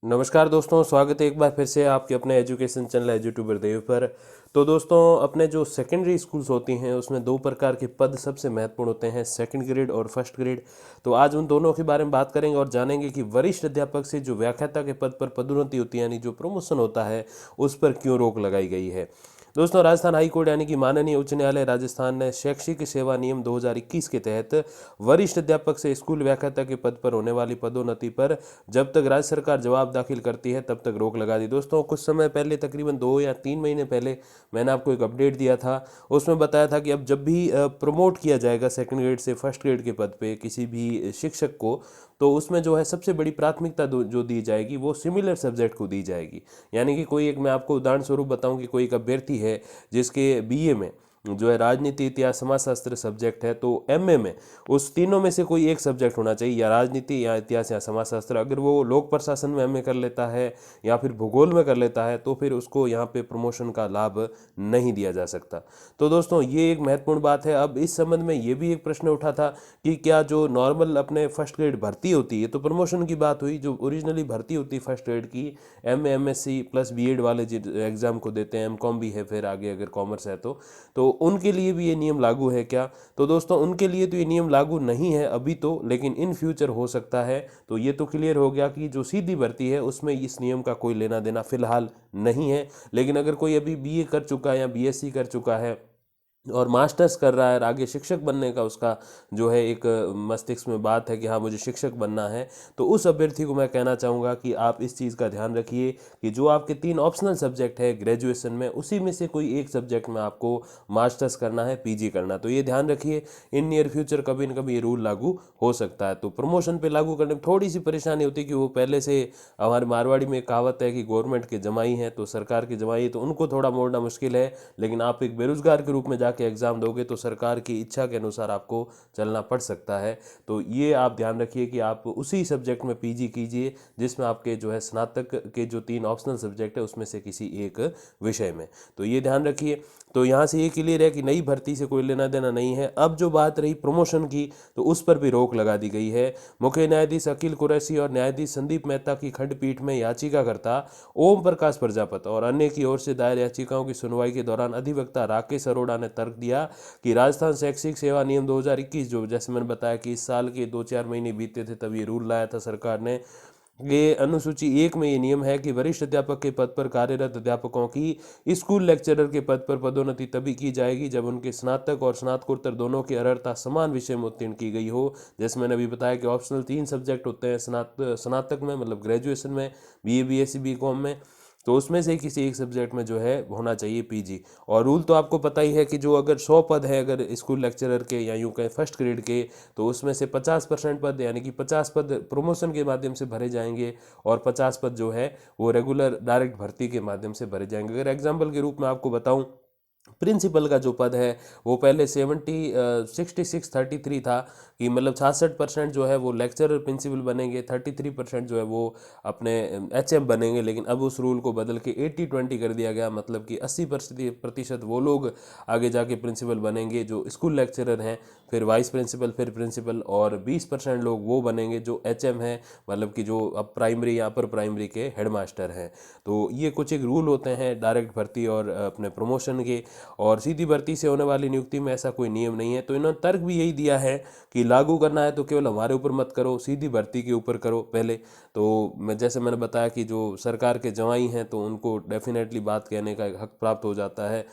नमस्कार दोस्तों, स्वागत है एक बार फिर से आपके अपने एजुकेशन चैनल एजुट्यूबर देव पर। तो दोस्तों, अपने जो सेकेंडरी स्कूल्स होती हैं उसमें दो प्रकार के पद सबसे महत्वपूर्ण होते हैं, सेकंड ग्रेड और फर्स्ट ग्रेड। तो आज उन दोनों के बारे में बात करेंगे और जानेंगे कि वरिष्ठ अध्यापक से जो व्याख्याता के पद पर पदोन्नति होती है, यानी जो प्रमोशन होता है, उस पर क्यों रोक लगाई गई है। दोस्तों, राजस्थान हाई कोर्ट यानी कि माननीय उच्च न्यायालय राजस्थान ने शैक्षिक सेवा नियम 2021 के तहत वरिष्ठ अध्यापक से स्कूल व्याख्याता के पद पर होने वाली पदोन्नति पर जब तक राज्य सरकार जवाब दाखिल करती है तब तक रोक लगा दी। दोस्तों, कुछ समय पहले, तकरीबन 2 या 3 महीने पहले, मैंने आपको एक अपडेट दिया था। उसमें बताया था कि अब जब भी प्रमोट किया जाएगा सेकंड ग्रेड से फर्स्ट ग्रेड के पद पे किसी भी शिक्षक को, तो उसमें जो है सबसे बड़ी प्राथमिकता जो दी जाएगी वो सिमिलर सब्जेक्ट को दी जाएगी। यानी कि कोई एक, मैं आपको उदाहरण स्वरूप बताऊं कि कोई एक अभ्यर्थी है जिसके बीए में जो है राजनीति, इतिहास, समाजशास्त्र सब्जेक्ट है, तो एमए में उस तीनों में से कोई एक सब्जेक्ट होना चाहिए, या राजनीति या इतिहास या समाजशास्त्र। अगर वो लोक प्रशासन में एमए कर लेता है या फिर भूगोल में कर लेता है तो फिर उसको यहाँ पे प्रमोशन का लाभ नहीं दिया जा सकता। तो दोस्तों, ये एक महत्वपूर्ण बात है। अब इस संबंध में ये भी एक प्रश्न उठा था कि क्या जो नॉर्मल अपने फर्स्ट ग्रेड भर्ती होती है, तो प्रमोशन की बात हुई, जो ओरिजिनली भर्ती होती है फर्स्ट ग्रेड की, एमए, एमएससी प्लस बीएड वाले एग्जाम को देते हैं, एमकॉम भी है फिर आगे अगर कॉमर्स है तो उनके लिए भी ये नियम लागू है क्या। तो दोस्तों, उनके लिए तो ये नियम लागू नहीं है अभी तो, लेकिन इन फ्यूचर हो सकता है। तो ये तो क्लियर हो गया कि जो सीधी भर्ती है उसमें इस नियम का कोई लेना देना फिलहाल नहीं है। लेकिन अगर कोई अभी बीए कर चुका है या बीएससी कर चुका है और मास्टर्स कर रहा है और आगे शिक्षक बनने का उसका जो है एक मस्तिष्क में बात है कि हाँ मुझे शिक्षक बनना है, तो उस अभ्यर्थी को मैं कहना चाहूँगा कि आप इस चीज़ का ध्यान रखिए कि जो आपके 3 ऑप्शनल सब्जेक्ट है ग्रेजुएशन में, उसी में से कोई एक सब्जेक्ट में आपको मास्टर्स करना है, पीजी करना। तो ये ध्यान रखिए, इन नियर फ्यूचर कभी न कभी ये रूल लागू हो सकता है। तो प्रमोशन पे लागू करने में थोड़ी सी परेशानी होती है कि वो पहले से, हमारे मारवाड़ी में एक कहावत है कि गवर्नमेंट के जमाई हैं, तो सरकार के जमाई है, तो उनको थोड़ा मोड़ना मुश्किल है। लेकिन आप एक बेरोजगार के रूप में जाके एग्जाम दोगे तो सरकार की इच्छा के अनुसार आपको चलना पड़ सकता है। तो ये आप ध्यान रखिए कि आप उसी सब्जेक्ट में पीजी कीजिए जिसमें आपके जो है स्नातक के जो 3 ऑप्शनल सब्जेक्ट है उसमें से किसी एक विषय में। तो ये ध्यान रखिए। तो यहाँ से ये क्लियर है कि नई भर्ती से कोई लेना देना नहीं है। अब जो बात रही प्रमोशन की, तो उस पर भी रोक लगा दी गई है। मुख्य न्यायाधीश अखिल कुरैशी और न्यायाधीश संदीप मेहता की खंडपीठ में याचिकाकर्ता ओम प्रकाश प्रजापति और अन्य की ओर से दायर याचिकाओं की सुनवाई के दौरान अधिवक्ता राकेश अरोड़ा ने तर्क दिया कि राजस्थान शैक्षिक सेवा नियम 2021, जो जैसे मैंने बताया कि इस साल के 2-4 महीने बीते थे तब ये रूल लाया था सरकार ने, ये अनुसूची 1 में ये नियम है कि वरिष्ठ अध्यापक के पद पर कार्यरत अध्यापकों की स्कूल लेक्चरर के पद पर पदोन्नति तभी की जाएगी जब उनके स्नातक और स्नातकोत्तर दोनों की अर्हता समान विषय में उत्तीर्ण की गई हो। जैसे मैंने अभी बताया कि ऑप्शनल 3 सब्जेक्ट होते हैं स्नातक में, मतलब ग्रेजुएशन में, बीए, बीएससी, बीकॉम में, तो उसमें से किसी एक सब्जेक्ट में जो है होना चाहिए पीजी। और रूल तो आपको पता ही है कि जो अगर 100 पद है अगर स्कूल लेक्चरर के या यूँ कहें फर्स्ट ग्रेड के, तो उसमें से 50% पद, यानी कि 50 पद प्रमोशन के माध्यम से भरे जाएंगे और 50 पद जो है वो रेगुलर डायरेक्ट भर्ती के माध्यम से भरे जाएंगे। अगर एग्जाम्पल के रूप में आपको बताऊं, प्रिंसिपल का जो पद है वो पहले 66-33 था, कि मतलब 66% जो है वो लेक्चरर प्रिंसिपल बनेंगे, 33% जो है वो अपने एचएम बनेंगे। लेकिन अब उस रूल को बदल के 80-20 कर दिया गया, मतलब कि 80% वो लोग आगे जाके प्रिंसिपल बनेंगे जो स्कूल लेक्चरर हैं, फिर वाइस प्रिंसिपल, फिर प्रिंसिपल, और 20% लोग वो बनेंगे जो एचएम हैं, मतलब कि जो अब प्राइमरी या अपर प्राइमरी के हेडमास्टर हैं। तो ये कुछ एक रूल होते हैं डायरेक्ट भर्ती और अपने प्रमोशन के। और सीधी भर्ती से होने वाली नियुक्ति में ऐसा कोई नियम नहीं है। तो इन्होंने तर्क भी यही दिया है कि लागू करना है तो केवल हमारे ऊपर मत करो, सीधी भर्ती के ऊपर करो पहले। तो जैसे मैंने बताया कि जो सरकार के जवाई हैं तो उनको डेफिनेटली बात कहने का हक प्राप्त हो जाता है।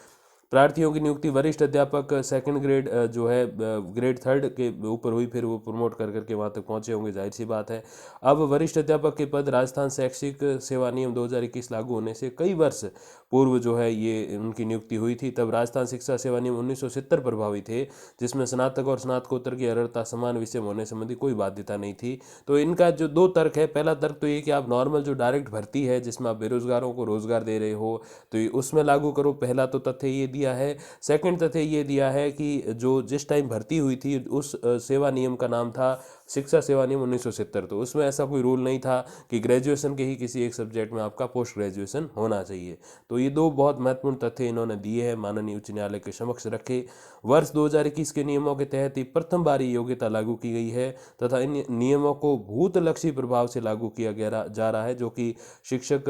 प्रार्थियों की नियुक्ति वरिष्ठ अध्यापक सेकंड ग्रेड जो है ग्रेड थर्ड के ऊपर हुई, फिर वो प्रमोट कर करके वहाँ तक पहुँचे होंगे, जाहिर सी बात है। अब वरिष्ठ अध्यापक के पद राजस्थान शैक्षिक सेवा नियम 2021 लागू होने से कई वर्ष पूर्व जो है ये उनकी नियुक्ति हुई थी। तब राजस्थान शिक्षा सेवा नियम 1970 प्रभावी थे, जिसमें स्नातक और स्नातकोत्तर की अर्हता समान विषय में होने संबंधी कोई बाध्यता नहीं थी। तो इनका जो दो तर्क है, पहला तर्क तो ये कि आप नॉर्मल जो डायरेक्ट भर्ती है जिसमें आप बेरोजगारों को रोजगार दे रहे हो, तो ये उसमें लागू करो। पहला तो तथ्य ये दिया है। सेकंड तथ्य ये दिया है कि जो जिस टाइम भर्ती हुई थी उस सेवा नियम का नाम था शिक्षा सेवा नियम 1970, तो उसमें ऐसा कोई रूल नहीं था कि ग्रेजुएशन के ही किसी एक सब्जेक्ट में आपका पोस्ट ग्रेजुएशन होना चाहिए। तो ये दो बहुत महत्वपूर्ण तथ्य इन्होंने दिए हैं, माननीय उच्च न्यायालय के समक्ष रखे। वर्ष 2021 के नियमों के तहत ही प्रथम बार ये योग्यता लागू की गई है तथा इन नियमों को भूतलक्षी प्रभाव से लागू किया गया जा रहा है, जो कि शिक्षक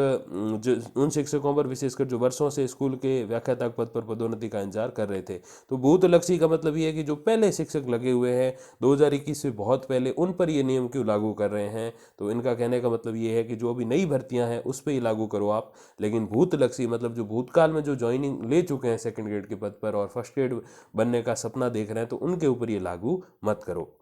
उन शिक्षकों पर विशेषकर जो वर्षों से स्कूल के व्याख्याता पद पर पदोन्नति का इंतजार कर रहे थे। तो भूतलक्षी का मतलब ये है कि जो पहले शिक्षक लगे हुए हैं 2021 से बहुत पहले, उन पर ये नियम क्यों लागू कर रहे हैं। तो इनका कहने का मतलब ये है कि जो अभी नई भर्तियां हैं उस पर ही लागू करो आप, लेकिन भूतलक्षी मतलब जो भूतकाल में जो ज्वाइनिंग ले चुके हैं सेकंड ग्रेड के पद पर और फर्स्ट ग्रेड बनने का सपना देख रहे हैं, तो उनके ऊपर ये लागू मत करो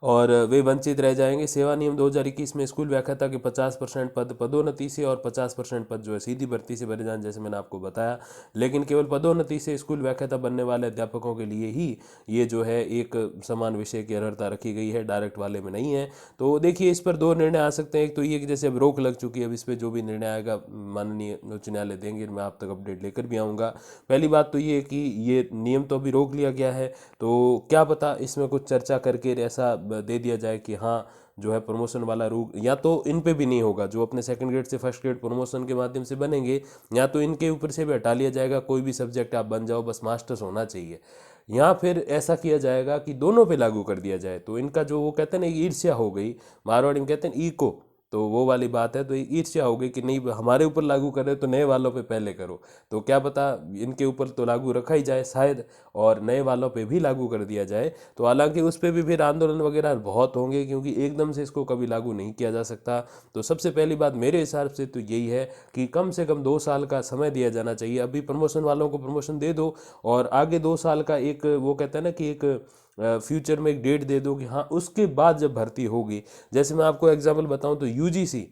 और वे वंचित रह जाएंगे। सेवा नियम 2021 में स्कूल व्याख्याता के 50% पद पदोन्नति से और 50% पद जो है सीधी भर्ती से भरे जाएं, जैसे मैंने आपको बताया। लेकिन केवल पदोन्नति से स्कूल व्याख्याता बनने वाले अध्यापकों के लिए ही ये जो है एक समान विषय की अर्हता रखी गई है, डायरेक्ट वाले में नहीं है। तो देखिए इस पर दो निर्णय आ सकते हैं। एक तो ये कि जैसे अब रोक लग चुकी है, अब इस पर जो भी निर्णय आएगा माननीय उच्च न्यायालय देंगे, मैं आप तक अपडेट लेकर भी आऊँगा। पहली बात तो ये कि ये नियम तो अभी रोक लिया गया है, तो क्या पता इसमें कुछ चर्चा करके ऐसा दे दिया जाए कि हाँ जो है प्रमोशन वाला रूल या तो इन पे भी नहीं होगा, जो अपने सेकंड ग्रेड से फर्स्ट ग्रेड प्रमोशन के माध्यम से बनेंगे, या तो इनके ऊपर से भी हटा लिया जाएगा। कोई भी सब्जेक्ट आप बन जाओ, बस मास्टर्स होना चाहिए, या फिर ऐसा किया जाएगा कि दोनों पे लागू कर दिया जाए। तो इनका जो वो कहते हैं ना ईर्ष्या हो गई, मारवाड़ी में कहते हैं ईको, तो वो वाली बात है। तो ईर्ष्या हो गई कि नहीं हमारे ऊपर लागू कर रहे हो तो नए वालों पे पहले करो। तो क्या पता इनके ऊपर तो लागू रखा ही जाए शायद, और नए वालों पे भी लागू कर दिया जाए। तो हालांकि उस पर भी फिर आंदोलन वगैरह बहुत होंगे, क्योंकि एकदम से इसको कभी लागू नहीं किया जा सकता। तो सबसे पहली बात मेरे हिसाब से तो यही है कि कम से कम 2 साल का समय दिया जाना चाहिए। अभी प्रमोशन वालों को प्रमोशन दे दो और आगे 2 साल का एक वो कहते हैं ना कि एक फ्यूचर में एक डेट दे दो कि हाँ उसके बाद जब भर्ती होगी। जैसे मैं आपको एग्जाम्पल बताऊं तो यूजीसी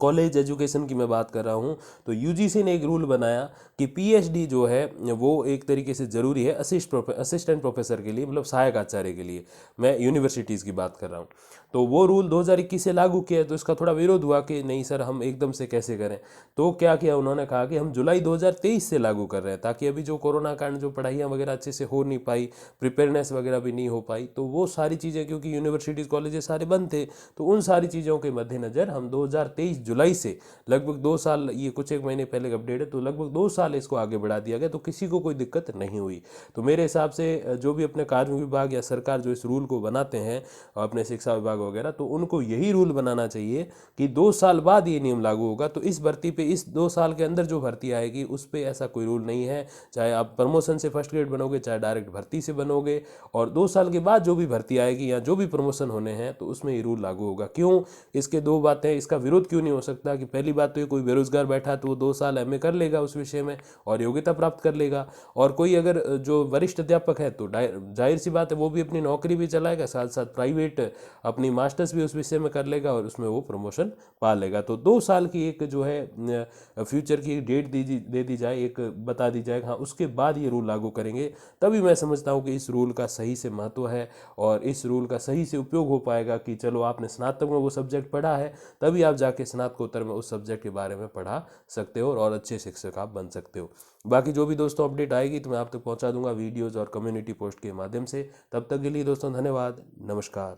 कॉलेज एजुकेशन की मैं बात कर रहा हूँ, तो यूजीसी ने एक रूल बनाया कि पीएचडी जो है वो एक तरीके से ज़रूरी है असिस्टेंट प्रोफेसर के लिए, मतलब सहायक आचार्य के लिए, मैं यूनिवर्सिटीज़ की बात कर रहा हूँ। तो वो रूल 2021 से लागू किया है, तो इसका थोड़ा विरोध हुआ कि नहीं सर हम एकदम से कैसे करें। तो क्या किया उन्होंने, कहा कि हम जुलाई 2023 से लागू कर रहे हैं, ताकि अभी जो कोरोना कारण जो पढ़ाइयाँ वगैरह अच्छे से हो नहीं पाई, प्रिपेयरनेस वगैरह भी नहीं हो पाई, तो वो सारी चीज़ें क्योंकि यूनिवर्सिटीज़ कॉलेजेस सारे बंद थे, तो उन सारी चीज़ों के मद्देनज़र हम 2023 जुलाई से लगभग 2 साल, ये कुछ एक महीने पहले अपडेट है, तो लगभग 2 साल इसको आगे बढ़ा दिया गया। तो किसी को कोई दिक्कत नहीं हुई। तो मेरे हिसाब से जो भी अपने कार्मिक विभाग या सरकार जो इस रूल को बनाते हैं अपने शिक्षा विभाग वगैरह, तो उनको यही रूल बनाना चाहिए कि 2 साल बाद ये नियम लागू होगा। तो इस भर्ती पे इस 2 साल के अंदर जो भर्ती आएगी उस पर ऐसा कोई रूल नहीं है, चाहे आप प्रमोशन से फर्स्ट ग्रेड बनोगे चाहे डायरेक्ट भर्ती से बनोगे, और 2 साल के बाद जो भी भर्ती आएगी या जो भी प्रमोशन होने हैं तो उसमें ये रूल लागू होगा। क्यों, इसके दो बातें, इसका विरोध क्यों नहीं हो सकता कि पहली बात तो ये कोई बेरोजगार बैठा तो वो 2 साल एमए कर लेगा उस विषय में और योग्यता प्राप्त कर लेगा, और कोई अगर जो वरिष्ठ अध्यापक है तो जाहिर सी बात है वो भी अपनी नौकरी भी चलाएगा, साथ साथ प्राइवेट अपनी मास्टर्स भी उस विषय में कर लेगा और उसमें वो प्रमोशन पा लेगा। तो 2 साल की एक जो है फ्यूचर की डेट दे दी जाए, एक बता दी जाए, हाँ उसके बाद ये रूल लागू करेंगे, तभी मैं समझता हूँ कि इस रूल का सही से महत्व है और इस रूल का सही से उपयोग हो पाएगा। कि चलो आपने स्नातक में वो सब्जेक्ट पढ़ा है, तभी आप जाके स्नातकोत्तर में उस सब्जेक्ट के बारे में पढ़ा सकते हो और अच्छे शिक्षक आप बन सकते हो। बाकी जो भी दोस्तों अपडेट आएगी तो मैं आप तक पहुंचा दूंगा वीडियोज़ और कम्युनिटी पोस्ट के माध्यम से। तब तक के लिए दोस्तों धन्यवाद, नमस्कार।